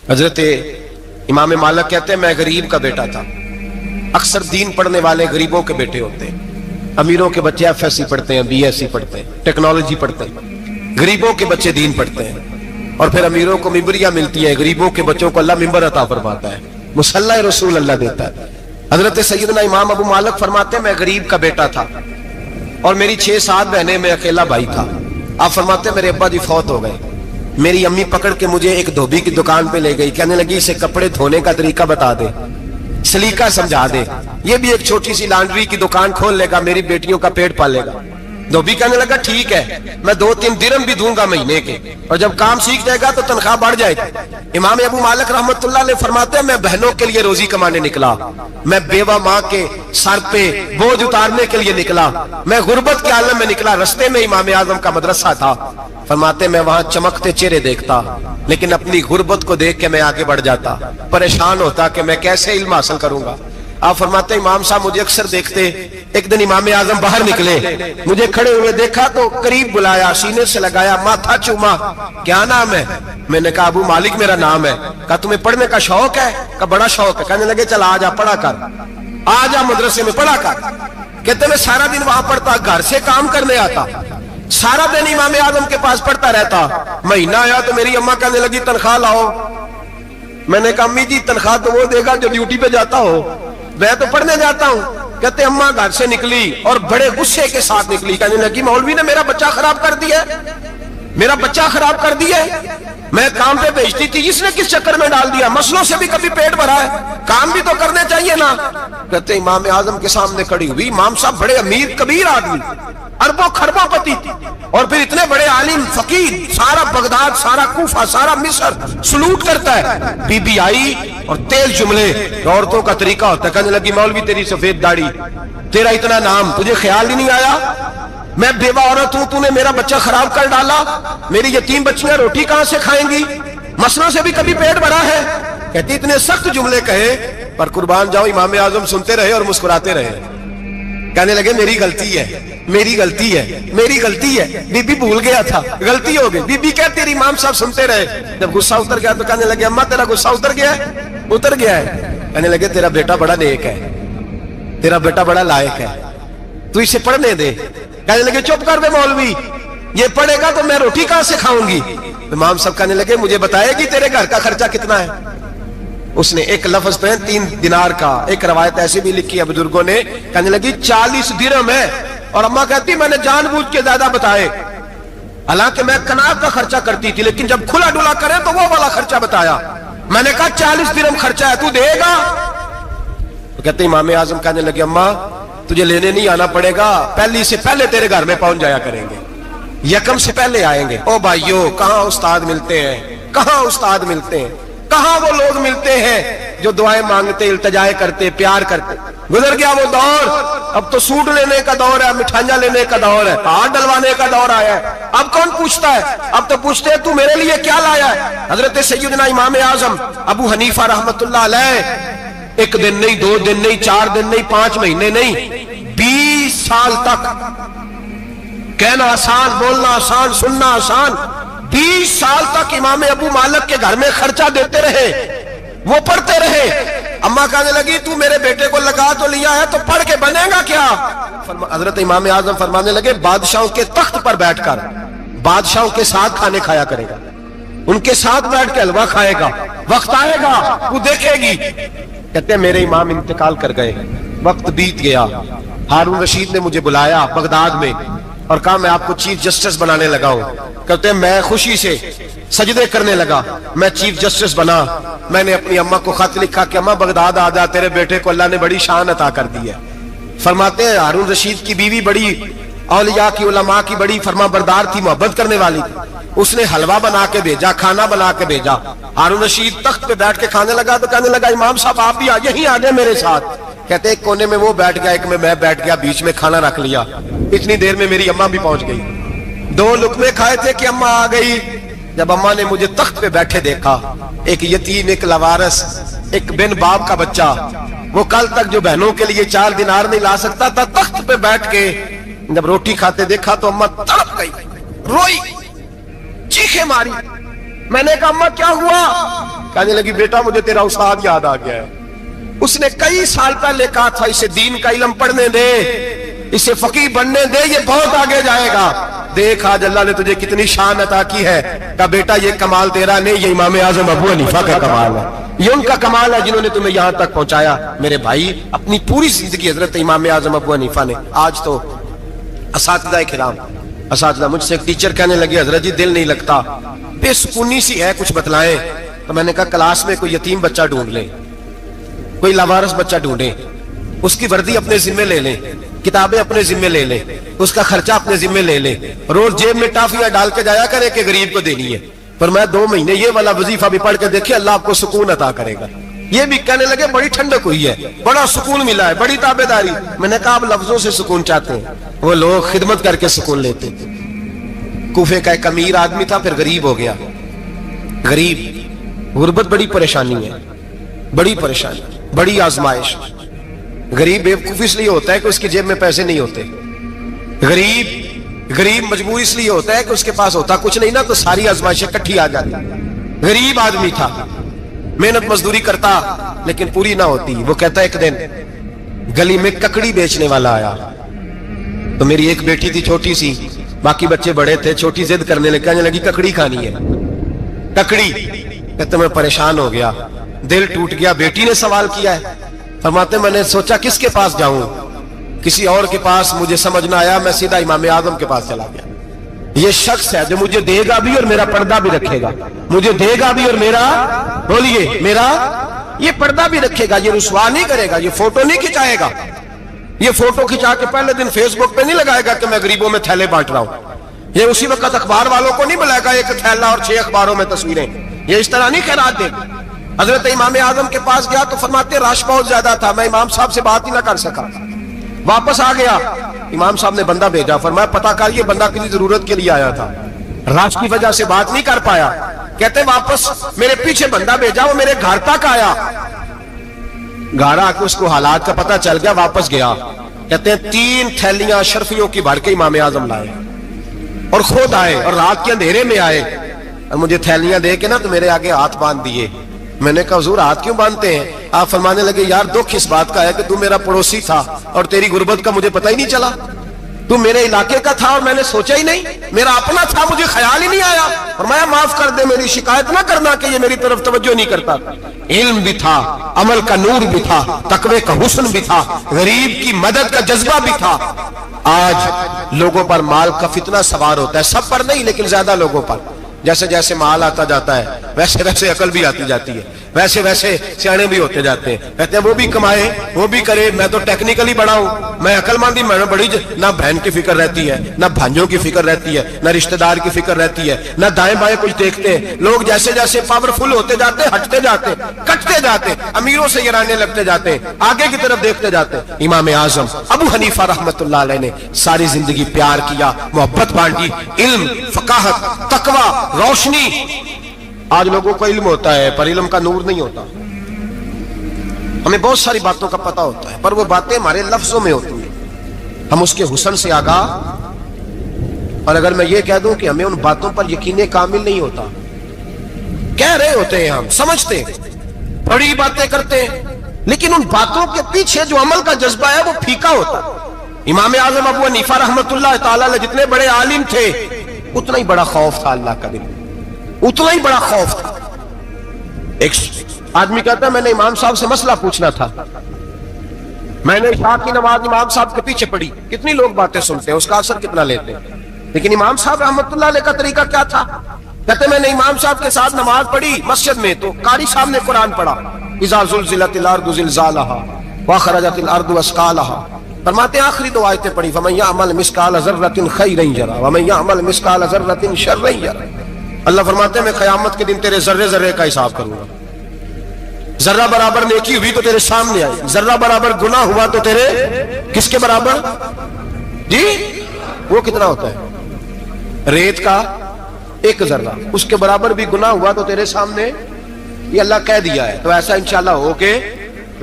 حضرت امام مالک کہتے ہیں میں غریب کا بیٹا تھا. اکثر دین پڑھنے والے غریبوں کے بیٹے ہوتے ہیں. امیروں کے بچے ایف ایس سی پڑھتے ہیں, بی ایس سی پڑھتے ہیں, ٹیکنالوجی پڑھتے ہیں. غریبوں کے بچے دین پڑھتے ہیں اور پھر امیروں کو ممبریاں ملتی ہیں. غریبوں کے بچوں کو اللہ ممبر عطا فرماتا ہے, مصلی رسول اللہ دیتا ہے. حضرت سیدنا امام ابو مالک فرماتے ہیں میں غریب کا بیٹا تھا اور میری 6-7 بہنیں, میں اکیلا بھائی تھا. آپ فرماتے ہیں میرے ابا جی فوت ہو گئے. میری امی پکڑ کے مجھے ایک دھوبی کی دکان پہ لے گئی, کہنے لگی اسے کپڑے دھونے کا طریقہ بتا دے, سلیقہ سمجھا دے, یہ بھی ایک چھوٹی سی لانڈری کی دکان کھول لے گا, میری بیٹیوں کا پیٹ پالے گا. دھوبی کہنے لگا ٹھیک ہے, میں 2-3 درہم بھی دوں گا مہینے کے, اور جب کام سیکھ جائے گا تو تنخواہ بڑھ جائے گی. امام ابو مالک رحمت اللہ علیہ فرماتے ہیں میں بہنوں کے لیے روزی کمانے نکلا, میں بیوہ ماں کے سر پہ بوجھ اتارنے کے لیے نکلا, میں غربت کے عالم میں نکلا. رستے میں امام اعظم کا مدرسہ تھا. فرماتے میں وہاں چمکتے چہرے دیکھتا, لیکن اپنی غربت کو دیکھ کے میں آگے بڑھ جاتا, پریشان ہوتا کہ میں کیسے علم حاصل کروں گا. آپ فرماتے ہیں امام صاحب مجھے اکثر دیکھتے. ایک دن امام اعظم باہر نکلے, مجھے کھڑے ہوئے دیکھا تو قریب بلایا, سینے سے لگایا, ماتھا چوما. کیا نام ہے؟ میں نے کہا ابو مالک میرا نام ہے. کہا تمہیں پڑھنے کا شوق ہے؟ کہا بڑا شوق ہے. کہنے لگے چل آ جا پڑھا کر, آ جا مدرسے میں پڑھا کر. کہتے میں سارا دن وہاں پڑھتا, گھر سے کام کرنے آتا, سارا دن امام اعظم کے پاس پڑھتا رہتا. مہینہ آیا تو میری اماں کہنے لگی تنخواہ لاؤ. میں نے کہا امی جی تنخواہ تو وہ دے گا جو ڈیوٹی پہ جاتا ہو, میں تو پڑھنے جاتا ہوں. کہتے اماں گھر سے نکلی اور بڑے غصے کے ساتھ نکلی, کہنے لگی مولوی نے میرا بچہ خراب کر دیا, میرا بچہ خراب کر دیا. میں کام پہ بھیجتی تھی, اس نے کس چکر میں ڈال دیا, مسئلوں سے بھی کبھی پیٹ بھرا ہے, کام بھی تو کرنے چاہیے نا. کہتے امام اعظم کے سامنے کھڑی ہوئی. امام صاحب بڑے امیر کبیر آدمی, اربوں خربوں پتی, اور پھر اتنے بڑے عالم فقیر, سارا بغداد, سارا کوفہ, سارا مصر سلوٹ کرتا ہے. بی بی آئی اور تیل جملے عورتوں کا طریقہ ہوتا ہے. کہنے لگی مولوی تیری سفید داڑھی, تیرا اتنا نام, تجھے خیال ہی نہیں آیا میں بیوہ عورت ہوں, تو نے میرا بچہ خراب کر ڈالا, میری یتیم بچیاں روٹی کہاں سے کھائیں گی, مسئلوں سے بھی کبھی پیٹ بھرا ہے. کہتی اتنے سخت جملے کہے پر قربان جاؤ امام اعظم سنتے رہے اور مسکراتے رہے. کہنے لگے میری غلطی ہے, میری غلطی ہے, میری غلطی ہے. بی بی بھول گیا تھا, غلطی ہو گئی. بی بی کہتی رہی, امام صاحب سنتے رہے. جب غصہ اتر گیا تو کہنے لگے اماں تیرا غصہ اتر گیا ہے؟ اتر گیا ہے. کہنے لگے تیرا بیٹا بڑا نیک ہے, تیرا بیٹا بڑا لائق ہے, تو اسے پڑھنے دے. کہنے لگے چپ کر دے مولوی, یہ پڑھے گا تو میں روٹی کہاں سے کھاؤں گی. امام صاحب کہنے لگے مجھے بتائے گی تیرے گھر کا خرچہ کتنا ہے. اس نے ایک لفظ پہ 3 دینار کا, ایک روایت ایسی بھی لکھی ہے بزرگوں نے, کہنے لگی 40 درہم ہے. اور اماں کہتی میں نے جان بوجھ کے زیادہ بتائے, حالانکہ میں کناز کا خرچہ کرتی تھی, لیکن جب کھلا ڈلا کرے تو وہ والا خرچہ بتایا. میں نے کہا 40 درہم خرچہ ہے, تو دے گا؟ تو کہتے امام اعظم کہنے لگے اماں تجھے لینے نہیں آنا پڑے گا, پہلی سے پہلے تیرے گھر میں پہنچ جایا کریں گے, یکم سے پہلے آئیں گے. او بھائیو کہاں استاد ملتے ہیں, کہاں استاد ملتے ہیں, کہاں وہ لوگ ملتے ہیں جو دعائیں مانگتے, التجائے کرتے, پیار کرتے. گزر گیا وہ دور, اب تو سوٹ لینے کا دور ہے, مٹھائیاں لینے کا دور ہے, ہاتھ ڈلوانے کا دور آیا ہے. اب کون پوچھتا ہے, اب تو پوچھتے ہیں تو میرے لیے کیا لایا ہے. حضرت سیدنا امام اعظم ابو حنیفہ رحمت اللہ علیہ 1 دن نہیں, 2 دن نہیں, 4 دن نہیں, 5 مہینے نہیں, 20 سال تک, کہنا آسان, بولنا آسان, سننا آسان, 20 سال تک امام ابو مالک کے گھر میں خرچہ دیتے رہے, وہ پڑھتے رہے. اماں کہنے لگی تو میرے بیٹے کو لگا تو لیا ہے, تو پڑھ کے بنے گا کیا. حضرت امام اعظم فرمانے لگے بادشاہوں کے تخت پر بیٹھ کر بادشاہوں کے ساتھ کھانے کھایا کرے گا, ان کے ساتھ بیٹھ کے حلوہ کھائے گا, وقت آئے گا وہ دیکھے گی. کہتے ہیں میرے امام انتقال کر گئے, وقت بیت گیا. ہارون رشید نے مجھے بلایا بغداد میں اور کہا میں آپ کو چیف جسٹس بنانے لگا ہوں. کہتے ہیں میں خوشی سے سجدے کرنے لگا, میں چیف جسٹس بنا. میں نے اپنی اماں کو خط لکھا کہ اماں بغداد آ جا, تیرے بیٹے کو اللہ نے بڑی شان عطا کر دی ہے. فرماتے ہیں ہارون رشید کی بیوی بڑی اولیاء کی, علماء کی بڑی فرما بردار تھی, محبت کرنے والی تھی. اس نے حلوہ بنا کے بھیجا, کھانا بنا کے بھیجا. ہارون رشید تخت پہ بیٹھ کے کھانے لگا تو کہنے لگا امام صاحب آپ بھی یہیں آ جائیں میرے ساتھ. کہتے ایک کونے میں وہ بیٹھ گیا, ایک میں بیٹھ گیا, بیچ میں کھانا رکھ لیا. اتنی دیر میں میری اماں بھی پہنچ گئی. 2 لقمے کھائے تھے کہ اماں آ گئی. جب اماں نے مجھے تخت پہ بیٹھے دیکھا, ایک یتیم, ایک لوارث, ایک بن باپ کا بچہ, وہ کل تک جو بہنوں کے لیے 4 دینار نہیں لا سکتا تھا, تخت پہ بیٹھ کے جب روٹی کھاتے دیکھا تو اماں تڑپ گئی, روئی, چیخیں ماری. میں نے کہا اماں کیا ہوا؟ کہنے لگی بیٹا مجھے تیرا استاد یاد آ گیا ہے، اس نے کئی سال پہلے کہا تھا اسے دین کا علم پڑھنے دے، اسے فقیہ بننے دے، یہ بہت آگے جائے گا۔ دیکھ آج اللہ نے تجھے کتنی شان عطا کی ہے۔ کہا بیٹا یہ کمال تیرا نہیں، یہ امام اعظم ابو حنیفہ کا کمال ہے، یہ ان کا کمال ہے جنہوں نے تمہیں یہاں تک پہنچایا۔ میرے بھائی اپنی پوری زندگی حضرت امام اعظم ابو حنیفہ نے۔ آج تو اساتذہ کرام، اساتذہ مجھ سے ایک ٹیچر کہنے لگے حضرت جی دل نہیں لگتا، بے سکونی سی ہے، کچھ بتلائیں۔ تو میں نے کہا کلاس میں کوئی یتیم بچہ ڈھونڈ لیں، کوئی لاوارث بچہ ڈھونڈیں، اس کی وردی اپنے ذمہ لے لیں، کتابیں اپنے ذمہ لے لیں، اس کا خرچہ اپنے ذمہ لے لیں، روز جیب میں ٹافیاں ڈال کے جایا کرے کہ غریب کو دینی ہے۔ پر میں 2 مہینے یہ والا وظیفہ بھی پڑھ کے دیکھے، اللہ آپ کو سکون عطا کرے گا۔ یہ بھی کہنے لگے بڑی ٹھنڈک ہوئی ہے، بڑا سکون ملا ہے، بڑی تابعداری۔ میں نے کہا آپ لفظوں سے سکون چاہتے ہیں، وہ لوگ خدمت کر کے سکون لیتے تھے۔ کوفے کا ایک امیر آدمی تھا، پھر غریب ہو گیا۔ غریب، غربت بڑی پریشانی ہے، بڑی پریشانی، بڑی آزمائش۔ غریب بیوقوف اس لیے ہوتا ہے کہ اس کی جیب میں پیسے نہیں ہوتے، غریب مجبور اس لیے ہوتا ہے کہ اس کے پاس ہوتا کچھ نہیں نا، تو ساری آزمائشیں کٹھی آ جاتی۔ غریب آدمی تھا، محنت مزدوری کرتا لیکن پوری نہ ہوتی۔ وہ کہتا ایک دن گلی میں ککڑی بیچنے والا آیا، تو میری ایک بیٹی تھی چھوٹی سی، باقی بچے بڑے تھے، چھوٹی ضد کرنے لگی، کہنے لگی ککڑی کھانی ہے، ککڑی۔ کہتے میں پریشان ہو گیا، دل ٹوٹ گیا، بیٹی نے سوال کیا ہے۔ فرماتے میں نے سوچا کس کے پاس جاؤں، کسی اور کے پاس مجھے سمجھ نہ آیا، میں سیدھا امام اعظم کے پاس چلا گیا۔ یہ شخص ہے جو مجھے دے گا بھی اور میرا پردہ بھی رکھے گا، مجھے دے گا بھی اور میرا، بولیے، میرا یہ پردہ بھی رکھے گا، یہ رسوا نہیں کرے گا، یہ فوٹو نہیں کھچائے گا، یہ فوٹو کھچا کے پہلے دن فیس بک پہ نہیں لگائے گا کہ میں غریبوں میں تھیلے بانٹ رہا ہوں، یہ اسی وقت اخبار والوں کو نہیں بلائے گا ایک تھیلا اور 6 اخباروں میں تصویریں، یہ اس طرح نہیں خیرات دے گا۔ حضرت امام اعظم کے پاس گیا تو فرماتے رش بہت زیادہ تھا، میں امام صاحب سے بات ہی نہ کر سکا، واپس آ گیا۔ امام صاحب نے بندہ بھیجا، فرمایا پتہ کر یہ بندہ کسی ضرورت کے لیے آیا تھا، رش کی وجہ سے بات نہیں کر پایا۔ کہتے واپس میرے پیچھے بندہ بھیجا، وہ میرے گھر تک آیا، گھر آ کے اس کو حالات کا پتہ چل گیا، واپس گیا۔ کہتے ہیں 3 تھیلیاں اشرفیوں کی بھر کے امام اعظم لائے اور خود آئے اور رات کے اندھیرے میں آئے اور مجھے تھیلیاں دے کے نا تو میرے آگے ہاتھ باندھ دیے۔ میں نے کہا حضور ہاتھ کیوں باندھتے ہیں؟ آپ فرمانے لگے یار دکھ اس بات کا ہے کہ تو میرا پڑوسی تھا اور تیری غربت کا مجھے پتہ ہی نہیں چلا، تو میرے علاقے کا تھا اور میں نے سوچا ہی نہیں، میرا اپنا تھا مجھے خیال ہی نہیں آیا۔ فرمایا معاف کر دے، میری شکایت نہ کرنا کہ یہ میری طرف توجہ نہیں کرتا۔ علم بھی تھا، عمل کا نور بھی تھا، تقوی کا حسن بھی تھا، غریب کی مدد کا جذبہ بھی تھا۔ آج لوگوں پر مال کا فتنہ سوار ہوتا ہے، سب پر نہیں لیکن زیادہ لوگوں پر۔ جیسے جیسے مال آتا جاتا ہے ویسے ویسے عقل بھی آتی جاتی ہے، ویسے ویسے سیانے بھی ہوتے جاتے ہیں۔ کہتے ہیں وہ بھی کمائے وہ بھی کرے، میں تو ٹیکنیکلی بڑا ہوں، میں عقل مندی، میں بڑی نہ بہن کی فکر رہتی ہے، نہ بھانجوں کی فکر رہتی ہے، نہ رشتہ دار کی فکر رہتی ہے، نہ دائیں بائیں کچھ دیکھتے ہیں۔ لوگ جیسے جیسے پاورفل ہوتے جاتے ہیں، ہٹتے جاتے ہیں، کٹتے جاتے ہیں، امیروں سے گرانے لگتے جاتے ہیں، آگے کی طرف دیکھتے جاتے ہیں۔ امام اعظم ابو حنیفہ رحمۃ اللہ علیہ نے ساری زندگی پیار کیا، محبت بانٹی، علم، فقاہت، تقوی، روشنی۔ آج لوگوں کو علم ہوتا ہے پر علم کا نور نہیں ہوتا، ہمیں بہت ساری باتوں کا پتہ ہوتا ہے پر وہ باتیں ہمارے لفظوں میں ہوتی ہیں، ہم اس کے حسن سے آگاہ۔ اور اگر میں یہ کہہ دوں کہ ہمیں ان باتوں پر یقین کامل نہیں ہوتا، کہہ رہے ہوتے ہیں، ہم سمجھتے ہیں، بڑی باتیں کرتے ہیں، لیکن ان باتوں کے پیچھے جو عمل کا جذبہ ہے وہ پھیکا ہوتا۔ امام اعظم ابو حنیفہ رحمۃ اللہ تعالی علیہ جتنے بڑے عالم تھے اتنا ہی بڑا خوف تھا اللہ کا، دل اتنا ہی بڑا خوف تھا۔ ایک آدمی کہتا ہے میں نے امام صاحب سے مسئلہ پوچھنا تھا، میں نے عشاء کی نماز امام صاحب کے پیچھے پڑھی، کتنی لوگ باتیں سنتے ہیں، اس کا اثر کتنا لیتے ہیں، لیکن امام صاحب رحمۃ اللہ علیہ کا طریقہ کیا تھا؟ کہتے میں نے امام صاحب کے ساتھ نماز پڑھی مسجد میں، تو قاری صاحب نے قرآن پڑھا، اذا زلزلت الارض زلزالها واخرجت الارض اثقالها، فرماتے ہیں آخری 2 آیتیں پڑھی، فمن يعمل مثقال ذرة خيرا يره ومن يعمل مثقال ذرة شرا يره۔ اللہ فرماتے ہیں میں قیامت کے دن تیرے ذرے ذرے کا حساب کروں گا، ذرہ برابر نیکی ہوئی تو تیرے سامنے آئی، ذرہ برابر گناہ ہوا تو تیرے کس کے برابر؟ جی وہ کتنا ہوتا ہے؟ ریت کا 1 ذرہ، اس کے برابر بھی گناہ ہوا تو تیرے سامنے، یہ اللہ کہہ دیا ہے، تو ایسا انشاءاللہ ہو کے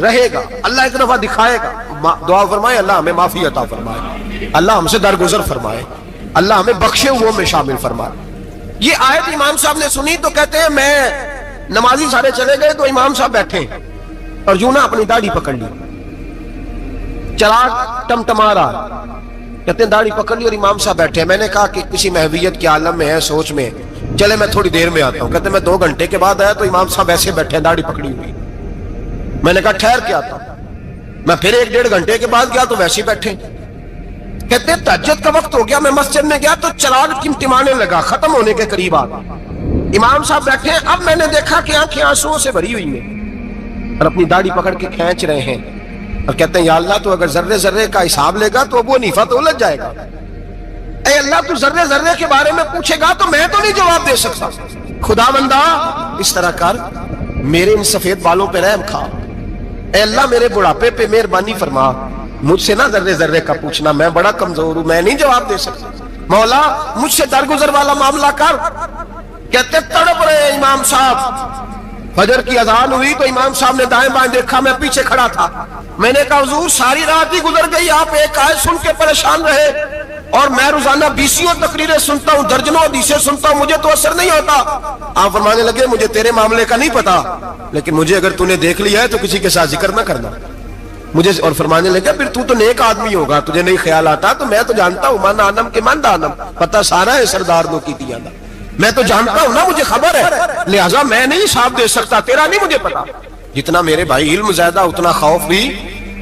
رہے گا۔ اللہ ایک دفعہ دکھائے گا، دعا فرمائے اللہ ہمیں معافی عطا فرمائے، اللہ ہم سے درگزر فرمائے، اللہ ہمیں بخشے ہوئوں میں شامل فرمائے۔ یہ آیت امام صاحب نے سنی تو کہتے ہیں میں نمازی سارے چلے گئے تو امام صاحب بیٹھے اور یوں نہ اپنی داڑھی پکڑ لی, چراغ ٹمٹما رہا, کہتے ہیں داڑھی پکڑ لی اور امام صاحب بیٹھے. میں نے کہا کہ کسی محویت کے عالم میں ہے, سوچ میں, چلے میں تھوڑی دیر میں آتا ہوں. کہتے ہیں میں 2 گھنٹے کے بعد آیا تو امام صاحب ایسے بیٹھے ہیں داڑھی پکڑی ہوئی. میں نے کہا ٹھہر کے آتا ہوں. میں پھر 1-1.5 گھنٹے کے بعد گیا تو ویسے ہی بیٹھے. کہتے ہیں تہجد کا وقت ہو گیا, میں مسجد میں گیا تو چراغ ٹمٹمانے لگا, ختم ہونے کے قریب آ گیا. امام صاحب بیٹھے ہیں. اب میں نے دیکھا کہ آنکھیں آنسوؤں سے بھری ہوئی ہیں اور اپنی داڑھی پکڑ کے کھینچ رہے ہیں اور کہتے ہیں یا اللہ تو اگر ذرے ذرے کا حساب لے گا تو ابو حنیفہ تو الجھ جائے گا. اے اللہ تو ذرے ذرے کے بارے میں پوچھے گا تو میں تو نہیں جواب دے سکتا. خدا بندہ اس طرح کر, میرے ان سفید بالوں پہ رحم کھا. اے اللہ میرے بڑھاپے پہ مہربانی فرما, مجھ سے نہ ذرے ذرے کا پوچھنا, میں بڑا کمزور ہوں, میں نہیں جواب دے سکتا. مولا مجھ سے درگزر والا معاملہ کر. کہتے تڑپ رہے امام صاحب. فجر کی اذان ہوئی تو امام صاحب نے دائیں بائیں دیکھا, میں پیچھے کھڑا تھا. میں نے کہا حضور ساری رات ہی گزر گئی, آپ ایک آیت سن کے پریشان رہے اور میں روزانہ 20 تقریریں سنتا ہوں, درجنوں حدیثیں سنتا ہوں, مجھے تو اثر نہیں ہوتا. آپ فرمانے لگے مجھے تیرے معاملے کا نہیں پتا, لیکن مجھے اگر تو نے دیکھ لیا ہے تو کسی کے ساتھ ذکر نہ کرنا مجھے. اور فرمانے لگا پھر تو نیک آدمی ہوگا, تجھے نہیں خیال آتا. تو میں تو جانتا ہوں من آنم کے من دانم, پتہ سارا ہے سردار دو کی دیا, میں تو جانتا ہوں نا, مجھے خبر ہے, لہٰذا میں نہیں حساب دے سکتا, تیرا نہیں مجھے پتا. جتنا میرے بھائی علم زیادہ اتنا خوف بھی.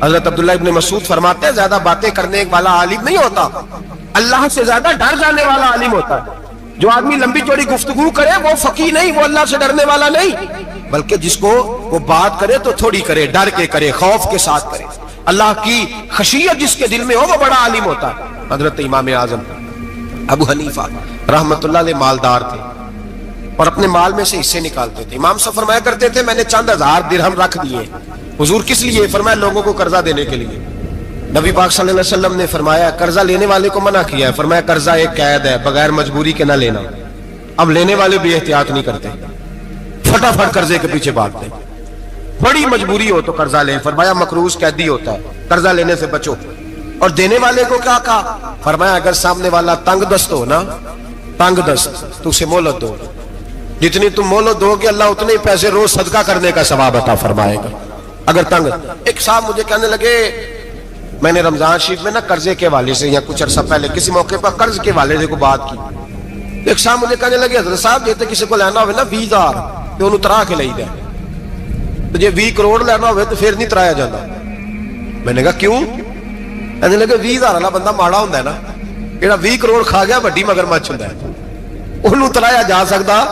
حضرت عبداللہ ابن مسعود فرماتے ہیں زیادہ باتیں کرنے والا عالم نہیں ہوتا, اللہ سے زیادہ ڈر جانے والا عالم ہوتا ہے. جو آدمی لمبی چوڑی گفتگو کرے وہ فقیہ نہیں, وہ اللہ سے ڈرنے والا نہیں, بلکہ جس کو وہ بات کرے تو تھوڑی کرے, ڈر کے کرے, خوف کے ساتھ کرے. اللہ کی خشیت جس کے دل میں ہو وہ بڑا عالم ہوتا ہے. حضرت امام اعظم ابو حنیفہ رحمت اللہ علیہ مالدار تھے اور اپنے مال میں سے حصے نکالتے تھے. امام صاحب فرمایا کرتے تھے میں نے چند ہزار درہم رکھ دیے. حضور کس لیے؟ فرمایا لوگوں کو قرضہ دینے کے لیے. نبی پاک صلی اللہ علیہ وسلم نے فرمایا قرضہ لینے والے کو منع کیا ہے, فرمایا قرضہ ایک قید ہے, بغیر مجبوری کے نہ لینا. اب لینے والے بھی احتیاط نہیں کرتے, فٹافٹ قرضے کے پیچھے بھاگتے. بڑی مجبوری ہو تو قرضہ لیں, فرمایا مقروض قیدی ہوتا ہے, قرضہ لینے سے بچو. اور دینے والے کو کیا کہا؟ فرمایا اگر سامنے والا تنگ دست ہو نا, تنگ دست, تو اسے مہلت دو. جتنی تم مہلت دو گے اللہ اتنے پیسے روز صدقہ کرنے کا ثواب عطا فرمائے گا. اگر تنگ. ایک صاحب مجھے کہنے لگے, میں نے رمضان شریف میں نا قرضے کے حوالے سے یا کچھ عرصہ پہلے کسی موقع پر قرض کے حوالے سے کو بات کی. ایک صاحب مجھے کہنے لگے حضرت صاحب جیتے کسی کو لینا ہوئے نا 20,000 تو انہوں ترا کے لئی دے, تو جے 20 کروڑ لینا ہوئے تو پھر نہیں ترایا جاتا. میں نے کہا کیوں؟ کہنے لگے 20,000 والا بندہ ماڑا ہوتا ہے نا, جہاں 20 کروڑ کھا گیا بڑی مگرمچھ ہوتا ہے, انہوں ترایا جا سکتا.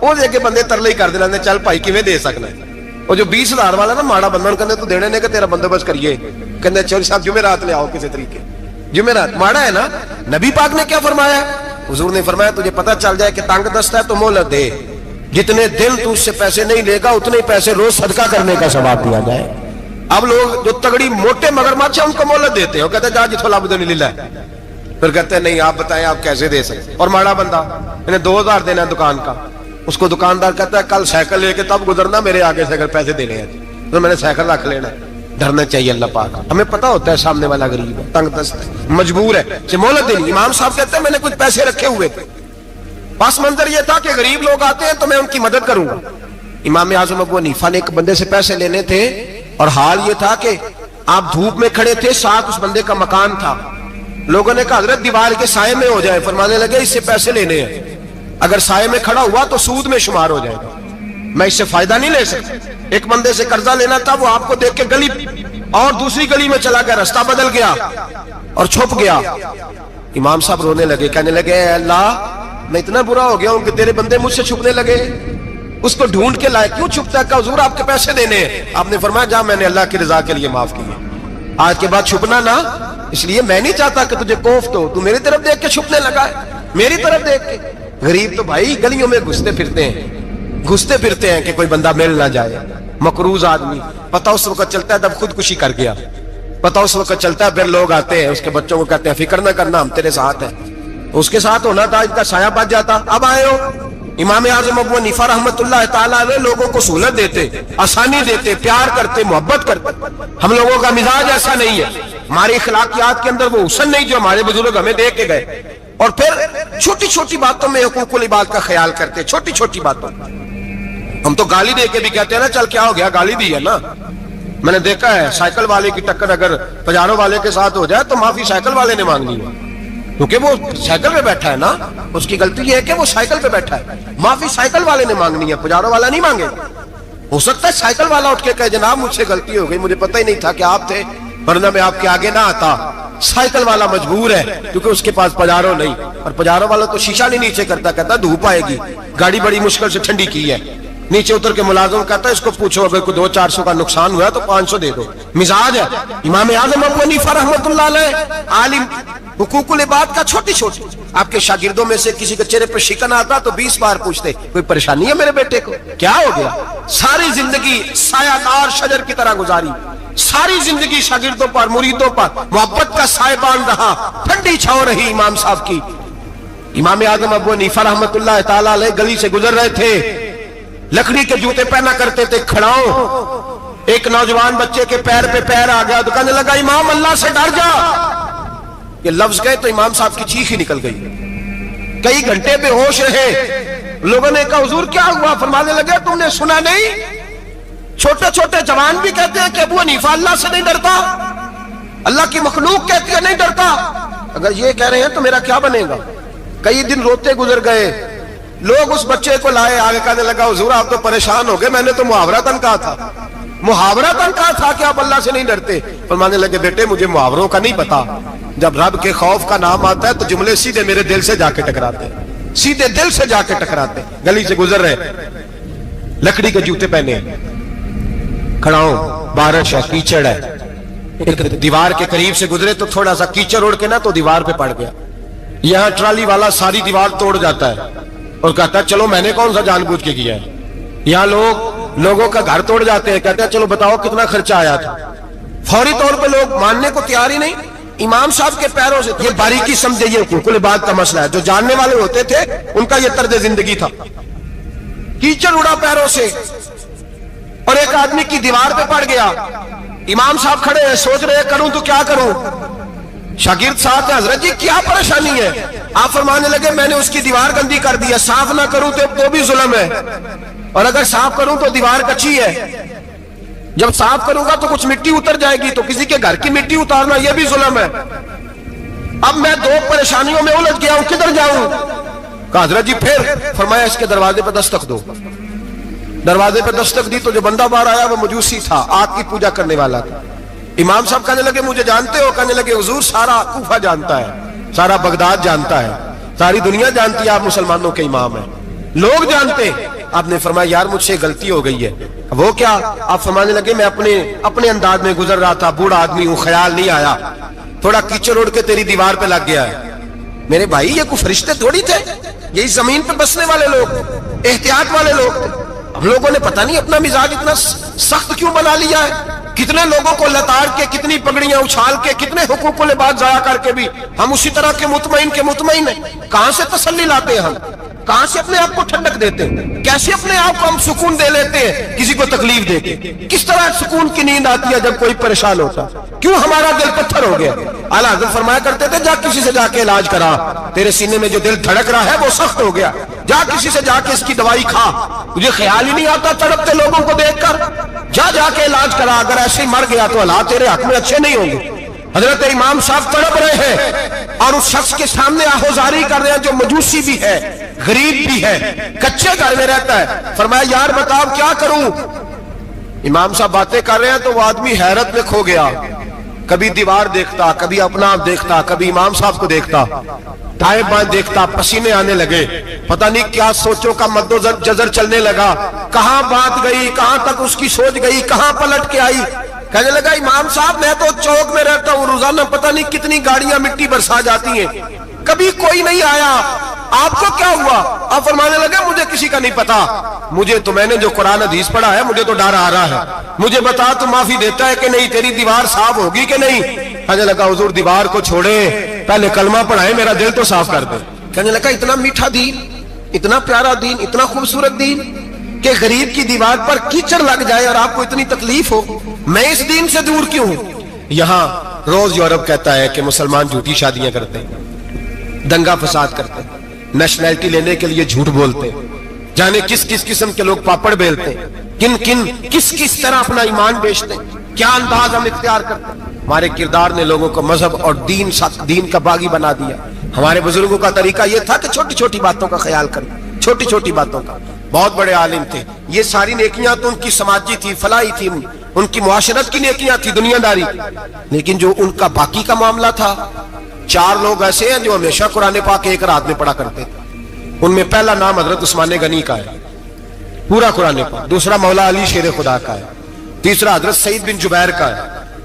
وہ دے کے بندے ترلے ہی کر دے, چل بھائی کیویں دے سکنا ہے. وہ جو 20,000 والا نا ماڑا بندہ کہنے تو دینے نے کہ تیرا بندوبست کریے, کہنے چوری صاحب جمعرات لے آؤ کسی طریقے. جمعرات ماڑا ہے نا. نبی پاک نے کیا فرمایا؟ حضور نے فرمایا تجھے پتہ چل جائے کہ تنگ دست ہے تو مہلت دے, جتنے دن تو اس سے پیسے نہیں لے گا اتنے پیسے روز صدقہ کرنے کا ثواب دیا جائے. اب لوگ جو تگڑی موٹے مگرمچھ ہیں ان کو مہلت دیتے ہیں, وہ کہتے ہیں جا جتھو لب دے لے, پھر کہتے ہیں نہیں آپ بتائیں آپ کیسے دے سکتے. اور ماڑا بندہ انہیں 2,000 دینا ہے دکان کا, اس کو دکاندار کہتا ہے کل سائیکل لے کے تب گزرنا میرے آگے سے اگر پیسے دینے ہیں تو میں نے سائیکل رکھ لینا ہے. ڈرنا چاہیے اللہ پاک. ہمیں پتا ہوتا ہے سامنے والا غریب ہے, تنگ دست ہے, مجبور ہے, اسے مہلت دینی. امام صاحب کہتے ہیں میں نے کچھ پیسے رکھے ہوئے تھے, پس منظر یہ تھا کہ غریب لوگ آتے ہیں تو میں ان کی مدد کروں گا. امام اعظم ابو حنیفہ نے ایک بندے سے پیسے لینے تھے اور حال یہ تھا کہ آپ دھوپ میں کھڑے تھے, ساتھ اس بندے کا مکان تھا. لوگوں نے کہا حضرت دیوار کے سائے میں ہو جائے. فرمانے لگے اس سے پیسے لینے ہیں, اگر سائے میں کھڑا ہوا تو سود میں شمار ہو جائے گا, میں اس سے فائدہ نہیں لے سکتا. ایک بندے سے قرضہ لینا تھا, وہ آپ کو دیکھ کے گلی اور دوسری گلی میں چلا گیا, رستہ بدل گیا اور چھپ گیا. امام صاحب رونے لگے, کہنے لگے اے اللہ میں اتنا برا ہو گیا ہوں کہ تیرے بندے مجھ سے چھپنے لگے. اس کو ڈھونڈ کے لائے, کیوں چھپتا ہے؟ کہ حضور آپ کے پیسے دینے ہیں. آپ نے فرمایا جا میں نے اللہ کی رضا کے لیے معاف کیے, آج کے بعد چھپنا نہ, اس لیے میں نہیں چاہتا کہ تجھے کوفت ہو. تو میری طرف دیکھ کے چھپنے لگا ہے, میری طرف دیکھ کے. غریب تو بھائی گلیوں میں گھستے پھرتے ہیں کہ کوئی بندہ مل نہ جائے. مقروض آدمی پتہ اس وقت چلتا ہے جب خودکشی کر گیا, پتہ اس وقت چلتا ہے پھر لوگ آتے ہیں اس کے بچوں کو کہتے ہیں فکر نہ کرنا ہم تیرے ساتھ ہیں. اس کے ساتھ ہونا تھا, ان کا سایہ بچ جاتا. اب آئے ہو امام اعظم ابو حنیفہ رحمت اللہ تعالیٰ علیہ لوگوں کو سہولت دیتے, آسانی دیتے, پیار کرتے, محبت کرتے. ہم لوگوں کا مزاج ایسا نہیں ہے, ہماری اخلاقیات کے اندر وہ حسن نہیں جو ہمارے بزرگ ہمیں دے کے گئے. اور پھر چھوٹی چھوٹی باتوں میں حقوق العباد کا خیال کرتے, چھوٹی چھوٹی باتوں. ہم تو گالی دے کے بھی کہتے ہیں نا چل کیا ہو گیا, گالی دی ہے نا. میں نے دیکھا ہے سائیکل والے کی ٹکر اگر پجارو والے کے ساتھ ہو جائے تو معافی سائیکل والے نے مانگنی ہے, کیونکہ وہ سائیکل پہ بیٹھا ہے نا. اس کی غلطی یہ ہے کہ وہ سائیکل پہ بیٹھا ہے, معافی سائیکل والے نے مانگنی ہے, پجارو والا نہیں مانگے. ہو سکتا ہے سائیکل والا اٹھ کے کہے جناب مجھ سے غلطی ہو گئی, مجھے پتہ ہی نہیں تھا کہ آپ تھے, ورنہ میں آپ کے آگے نہ آتا. سائیکل والا مجبور ہے کیونکہ اس کے پاس پجارو نہیں, اور پجارو والا تو شیشہ نہیں نیچے کرتا, کہتا دھوپ آئے گی, گاڑی بڑی مشکل سے ٹھنڈی کی ہے. نیچے اتر کے ملازم کہتا ہے اس کو پوچھو اگر کوئی 200-400 کا نقصان ہوا تو 500 دے دو. مزاج ہے. امام اعظم ابو حنیفہ رحمۃ اللہ علیہ عالم, حقوق العباد کا چھوٹی چھوٹی. آپ کے شاگردوں میں سے کسی کے چہرے پر شکن آتا تو 20 بار پوچھتے کوئی پریشانی ہے میرے بیٹے کو, کیا ہو گیا. ساری زندگی سایہ دار شجر کی طرح گزاری, ساری زندگی شاگردوں پر مریدوں پر محبت کا سائبان رہا, ٹھنڈی چھاؤں رہی امام صاحب کی. امام اعظم ابو حنیفہ رحمۃ اللہ تعالی علیہ گلی سے گزر رہے تھے, لکڑی کے جوتے پہنا کرتے تھے, کھڑاؤں. ایک نوجوان بچے کے پیر پہ پیر آ گیا تو کہنے لگا امام اللہ سے ڈر جا. یہ لفظ گئے تو امام صاحب کی چیخ ہی نکل گئی. کئی گھنٹے بے ہوش رہے. لوگوں نے کہا حضور کیا ہوا؟ فرمانے لگے تم نے سنا نہیں, چھوٹے چھوٹے جوان بھی کہتے ہیں کہ ابو حنیفہ اللہ سے نہیں ڈرتا, اللہ کی مخلوق کہتی ہے نہیں ڈرتا. اگر یہ کہہ رہے ہیں تو میرا کیا بنے گا. کئی دن روتے گزر گئے. لوگ اس بچے کو لائے, آگے کہنے لگا حضور آپ تو پریشان ہو گئے, میں نے تو محاورتاً کہا تھا, محاورتاً کہا تھا کہ آپ اللہ سے نہیں ڈرتے. فرمانے لگے بیٹے مجھے محاوروں کا نہیں پتا, جب رب کے خوف کا نام آتا ہے تو جملے سیدھے میرے دل سے جا کے ٹکراتے, سیدھے دل سے جا کے ٹکراتے. گلی سے گزر رہے, لکڑی کے جوتے پہنے, کھڑاؤں, بارش ہے, کیچڑ ہے. ایک دیوار کے قریب سے گزرے تو تھوڑا سا کیچڑ اڑ کے نا تو دیوار پہ پڑ گیا. یہاں ٹرالی والا ساری دیوار توڑ جاتا ہے اور کہتا ہے چلو میں نے کون سا جان بوجھ کے کیا ہے. یہاں لوگوں کا گھر توڑ جاتے ہیں, کہتے ہیں چلو بتاؤ کتنا خرچہ آیا تھا. فوری طور پہ لوگ ماننے کو تیار ہی نہیں. امام صاحب کے پیروں سے یہ باریکی سمجھے, یہ حقوق العباد کا مسئلہ ہے. جو جاننے والے ہوتے تھے ان کا یہ طرز زندگی تھا. کیچڑ اڑا پیروں سے اور ایک آدمی کی دیوار پہ پڑ گیا. امام صاحب کھڑے ہیں, سوچ رہے کروں تو کیا کروں. شاگرد صاحب ہیں حضرت جی کیا پریشانی ہے. آپ فرمانے لگے میں نے اس کی دیوار گندی کر دی ہے, صاف نہ کروں تو بھی ظلم ہے, اور اگر صاف کروں تو دیوار کچی ہے. جب صاف کروں گا تو کچھ مٹی اتر جائے گی, تو کسی کے گھر کی مٹی اتارنا یہ بھی ظلم ہے. اب میں دو پریشانیوں میں الجھ گیا ہوں, کدھر جاؤں. کہا حضرت جی پھر. فرمایا اس کے دروازے پہ دستک دو. دروازے پہ دستک دی تو جو بندہ باہر آیا وہ مجوسی تھا, آگ کی پوجا کرنے والا تھا. امام صاحب کہنے لگے مجھے جانتے ہو؟ کہنے لگے حضور سارا کوفہ جانتا ہے, سارا بغداد جانتا ہے, ساری دنیا جانتی ہے آپ مسلمانوں کے امام ہیں, لوگ جانتے. آپ نے فرمایا یار مجھ سے غلطی ہو گئی ہے. وہ کیا؟ آپ فرمانے لگے میں اپنے انداز میں گزر رہا تھا, بوڑھا آدمی ہوں, خیال نہیں آیا, تھوڑا کیچڑ اڑ کے تیری دیوار پہ لگ گیا ہے. میرے بھائی یہ کوئی فرشتے تھوڑی تھے, یہی زمین پہ بسنے والے لوگ, احتیاط والے لوگ تھے. ہم لوگوں نے پتہ نہیں اپنا مزاج اتنا سخت کیوں بنا لیا ہے. کتنے لوگوں کو لتاڑ کے, کتنی پگڑیاں اچھال کے, کتنے حقوق العباد ضائع کر کے بھی ہم اسی طرح کے مطمئن ہیں. کہاں سے تسلی لاتے ہیں ہم, کہاں سے اپنے آپ کو ٹھنڈک دیتے ہیں, کیسے اپنے آپ کو ہم سکون دے لیتے ہیں کسی کو تکلیف دے کے. کس طرح سکون کی نیند آتی ہے جب کوئی پریشان ہوتا, کیوں ہمارا دل پتھر ہو گیا. اعلیٰ حضرت فرمایا کرتے تھے جا کسی سے جا کے علاج کرا, تیرے سینے میں جو دل دھڑک رہا ہے وہ سخت ہو گیا, جا کسی سے جا کے اس کی دوائی کھا, تجھے خیال ہی نہیں آتا تڑپتے لوگوں کو دیکھ کر, جا کے علاج کرا. اگر ایسے ہی مر گیا تو حالات تیرے حق میں اچھے نہیں ہوں گے. حضرت امام صاحب تڑپ رہے ہیں اور اس شخص کے سامنے آہوزاری کر رہے ہیں جو مجوسی بھی ہے, غریب بھی ہے, کچے گھر میں رہتا ہے. فرمایا یار بتاؤ کیا کروں. امام صاحب باتیں کر رہے ہیں تو وہ آدمی حیرت میں کھو گیا, کبھی دیوار دیکھتا, کبھی اپنا آپ دیکھتا, کبھی امام صاحب کو دیکھتا, دائیں بائیں دیکھتا, پسینے آنے لگے, پتہ نہیں کیا سوچوں کا مد و جزر چلنے لگا, کہاں بات گئی, کہاں تک اس کی سوچ گئی, کہاں پلٹ کے آئی. کہنے لگا امام صاحب میں تو چوک میں رہتا ہوں, روزانہ پتہ نہیں کتنی گاڑیاں مٹی برسا جاتی ہیں, کبھی کوئی نہیں آیا, آپ کو کیا ہوا؟ آپ فرمانے لگے مجھے کسی کا نہیں پتا, مجھے تو میں نے جو قرآن حدیث پڑھا ہے مجھے تو ڈر آ رہا ہے, مجھے بتا تو معافی دیتا ہے کہ نہیں, تیری دیوار صاف ہوگی کہ نہیں. کہنے لگا حضور دیوار کو چھوڑے, پہلے کلمہ پڑھائے, میرا دل تو صاف کر دے. کہنے لگا اتنا میٹھا دین, اتنا پیارا دین, اتنا خوبصورت دین کہ غریب کی دیوار پر کیچڑ لگ جائے اور آپ کو اتنی تکلیف ہو, میں اس دین سے دور کیوں ہوں. یہاں روز یورپ کہتا ہے کہ مسلمان جھوٹی شادیاں کرتے ہیں, دنگا فساد کرتے ہیں, نیشنلٹی لینے کے لیے جھوٹ بولتے ہیں, جانے کس کس قسم کے لوگ پاپڑ بیلتے ہیں, کس کس طرح اپنا ایمان بیچتے ہیں, کیا انداز ہم اختیار کرتے ہیں. ہمارے کردار نے لوگوں کو مذہب اور دین کا باغی بنا دیا. ہمارے بزرگوں کا طریقہ یہ تھا کہ چھوٹی چھوٹی باتوں کا خیال کریں, چھوٹی چھوٹی باتوں کا. بہت بڑے عالم تھے, یہ ساری نیکیاں تو ان کی سماجی تھی, فلاحی تھی, ان کی معاشرت کی نیکیاں تھی, دنیا داری. لیکن جو ان کا باقی کا معاملہ تھا, 4 لوگ ایسے ہیں جو ہمیشہ قرآن پاک ایک رات میں پڑھا کرتے تھے. ان میں پہلا نام حضرت عثمان غنی کا ہے, پورا قرآن پاک. دوسرا مولا علی شیر خدا کا ہے. تیسرا حضرت سعید بن جبیر کا ہے.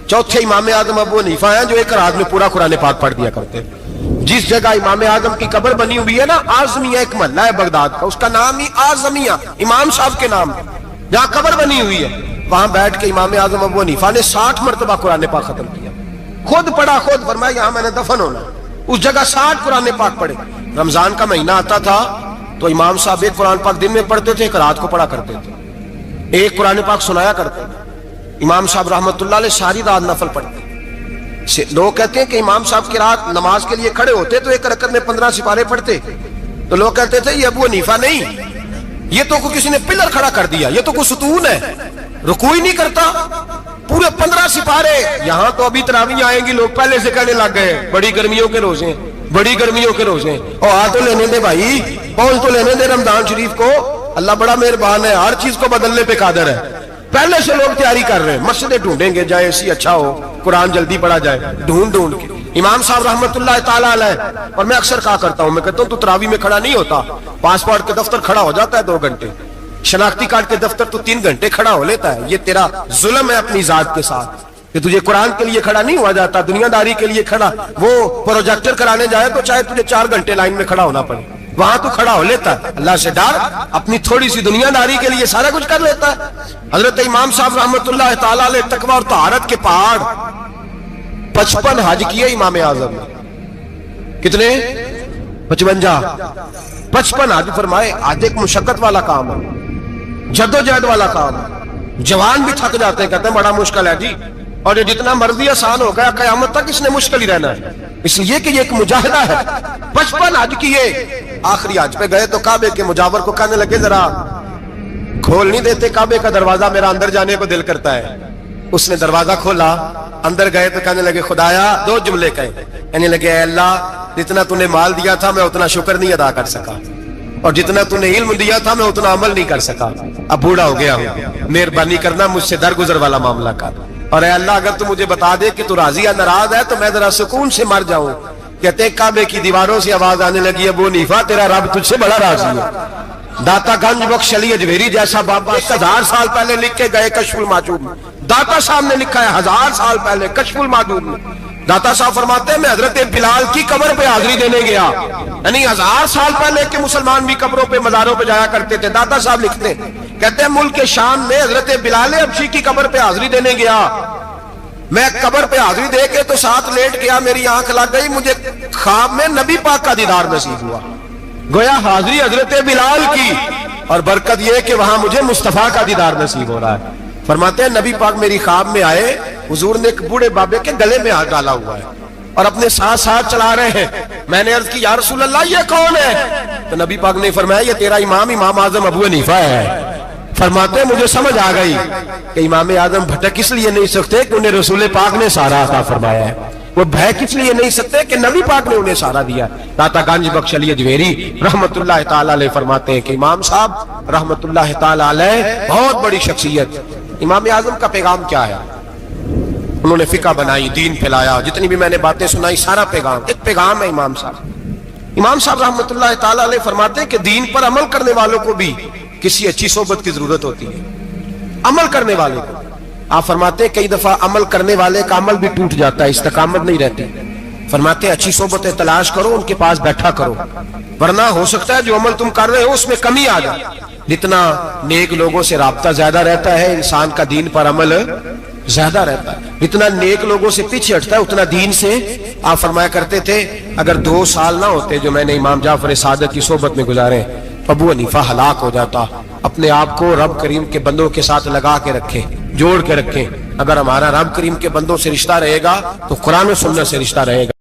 چوتھے امام اعظم ابو حنیفہ ہیں جو ایک رات میں پورا قرآن پاک پڑھ دیا کرتے. جس جگہ امام اعظم کی قبر بنی ہوئی ہے نا, اعظمیہ ایک محلہ ہے بغداد کا, اس کا نام ہی اعظمیہ, امام صاحب کے نام ہے. جہاں قبر بنی ہوئی ہے وہاں بیٹھ کے امام اعظم ابو حنیفہ نے 60 مرتبہ قرآن پاک ختم کیا. خود پڑھا, خود فرمایا یہاں میں نے دفن ہونا. اس جگہ 60 قرآن پاک پڑھے. رمضان کا مہینہ آتا تھا تو امام صاحب ایک قرآن پاک دن میں پڑھتے تھے, ایک رات کو پڑھا کرتے تھے, ایک قرآن پاک سنایا کرتے تھے. امام صاحب رحمت اللہ علیہ ساری رات نفل پڑھتے. لوگ کہتے ہیں کہ امام صاحب کی رات نماز کے لیے کھڑے ہوتے تو ایک رکعت میں 15 سپارے پڑھتے. تو لوگ کہتے تھے یہ ابو حنیفہ نہیں, یہ تو کسی نے پلر کھڑا کر دیا, یہ تو کوئی ستون ہے, رکوع ہی نہیں کرتا, پورے 15 سپارے. یہاں تو ابھی تراویح آئیں گی, لوگ پہلے سے کہنے لگ گئے بڑی گرمیوں کے روزے, بڑی گرمیوں کے روزے. اور آ تو لینے دے بھائی, پہنچ تو لینے دے رمضان شریف کو. اللہ بڑا مہربان ہے, ہر چیز کو بدلنے پہ قادر ہے. پہلے سے لوگ تیاری کر رہے ہیں, مسجدیں ڈھونڈیں گے جائے اسی اچھا ہو, قرآن جلدی پڑھا جائے, ڈھونڈ کے. امام صاحب رحمت اللہ تعالیٰ علیہ, اور میں اکثر کہا کرتا ہوں, میں کہتا ہوں تو تراویح میں کھڑا نہیں ہوتا, پاسپورٹ کے دفتر کھڑا ہو جاتا ہے 2 گھنٹے, شناختی کارڈ کے دفتر تو 3 گھنٹے کھڑا ہو لیتا ہے. یہ تیرا ظلم ہے اپنی ذات کے ساتھ کہ تجھے قرآن کے لیے کھڑا نہیں ہوا جاتا, دنیا داری کے لیے کھڑا. وہ پروجیکٹر کرانے جائے تو چاہے تجھے 4 گھنٹے لائن میں کھڑا ہونا پڑے, وہاں تو کھڑا ہو لیتا ہے. اللہ سے ڈر, اپنی تھوڑی سی دنیا داری کے لیے سارا کچھ کر لیتا ہے. حضرت امام صاحب رحمت اللہ تعالیٰ علیہ تقویٰ اور طہارت کے پہاڑ 55 حج کیے امام اعظم نے. کتنے؟ 55 حج فرمائے. حج ایک مشقت والا کام ہے, جدوجہد والا کام ہے. جوان بھی تھک جاتے ہیں, کہتے ہیں بڑا مشکل ہے جی, اور یہ جتنا مرضی آسان ہو گیا قیامت تک اس نے مشکل ہی رہنا ہے, اس لیے کہ یہ ایک مجاہدہ ہے. 55 حج کیے. آخری حج پہ گئے تو کعبے کے مجاور کو کہنے لگے ذرا کھول نہیں دیتے کعبے کا دروازہ, میرا اندر جانے کو دل کرتا ہے. اس نے دروازہ کھولا, اندر گئے تو کہنے لگے خدایا, 2 جملے کہے, کہنے لگے اے اللہ جتنا تو نے مال دیا تھا میں اتنا شکر نہیں ادا کر سکا, اور جتنا تو نے علم دیا تھا میں اتنا عمل نہیں کر سکا, اب بوڑھا ہو گیا ہوں, مہربانی کرنا مجھ سے درگزر والا معاملہ کر. اور اے اللہ اگر تو مجھے بتا دے کہ تو راضی یا ناراض ہے تو میں ذرا سکون سے مر جاؤں. کہتے ہیں کعبے کی دیواروں سے آواز آنے لگی, ابو حنیفہ تیرا رب تجھ سے بڑا راضی ہے. داتا گنج بخش علی اجمیری جیسا بابا 1000 سال پہلے لکھ کے گئے کشف المحجوب میں, داتا صاحب نے لکھا ہے 1000 سال پہلے کشف المحجوب میں. داتا صاحب فرماتے ہیں میں حضرت بلال کی قبر پہ حاضری دینے گیا, یعنی 1000 سال پہلے کے مسلمان بھی قبروں پہ مزاروں پہ جایا کرتے تھے. داتا صاحب لکھتے ہیں, کہتے ہیں ملک شام میں حضرت بلال حبشی کی قبر پہ حاضری دینے گیا, میں قبر پہ حاضری دے کے تو ساتھ لیٹ گیا, میری آنکھ لگ گئی, مجھے خواب میں نبی پاک کا دیدار نصیب ہوا. گویا حاضری حضرت بلال کی, اور برکت یہ کہ وہاں مجھے مصطفیٰ کا دیدار نصیب ہو رہا ہے. فرماتے ہیں نبی پاک میری خواب میں آئے, حضور نے ایک بوڑھے بابے کے گلے میں ہاتھ ڈالا ہوا ہے اور اپنے ساتھ چلا رہے ہیں. میں نے عرض کی یا رسول اللہ یہ کون ہے؟ تو نبی پاک نے فرمایا یہ تیرا امام اعظم ابو حنیفہ ہے. فرماتے ہیں مجھے سمجھ آ گئی کہ امام اعظم بھٹک اس لیے نہیں سکتے کہ انہیں رسول پاک نے سارا عطا فرمایا ہے, وہ بھٹک اس لیے نہیں سکتے کہ نبی پاک نے انہیں سارا دیا. داتا گنج بخش علی اجمیری رحمت اللہ تعالی علیہ فرماتے ہیں کہ امام صاحب رحمت اللہ تعالی علیہ بہت بڑی شخصیت. امام اعظم کا پیغام کیا ہے؟ انہوں نے فقہ بنائی, دین پھیلایا, جتنی بھی میں نے باتیں سنائی سارا پیغام ایک پیغام ہے امام صاحب. امام صاحب رحمت اللہ تعالی علیہ فرماتے ہیں کہ دین پر عمل کرنے والوں کو بھی کسی اچھی صحبت کی ضرورت ہوتی ہے. عمل کرنے والے کو آپ فرماتے ہیں کئی دفعہ عمل کرنے والے کا عمل بھی ٹوٹ جاتا ہے, استقامت نہیں رہتی. فرماتے ہیں اچھی صحبتیں تلاش کرو, ان کے پاس بیٹھا کرو, ورنہ ہو سکتا ہے جو عمل تم کر رہے ہو اس میں کمی آ جائے. جتنا نیک لوگوں سے رابطہ زیادہ رہتا ہے انسان کا دین پر عمل زیادہ رہتا ہے. جتنا نیک لوگوں سے پیچھے ہٹتا ہے اتنا دین سے. آپ فرمایا کرتے تھے اگر 2 سال نہ ہوتے جو میں نے امام جعفر صادق کی صحبت میں گزارے, ابو حنیفہ ہلاک ہو جاتا. اپنے آپ کو رب کریم کے بندوں کے ساتھ لگا کے رکھیں, جوڑ کے رکھیں. اگر ہمارا رب کریم کے بندوں سے رشتہ رہے گا تو قرآن و سنت سے رشتہ رہے گا.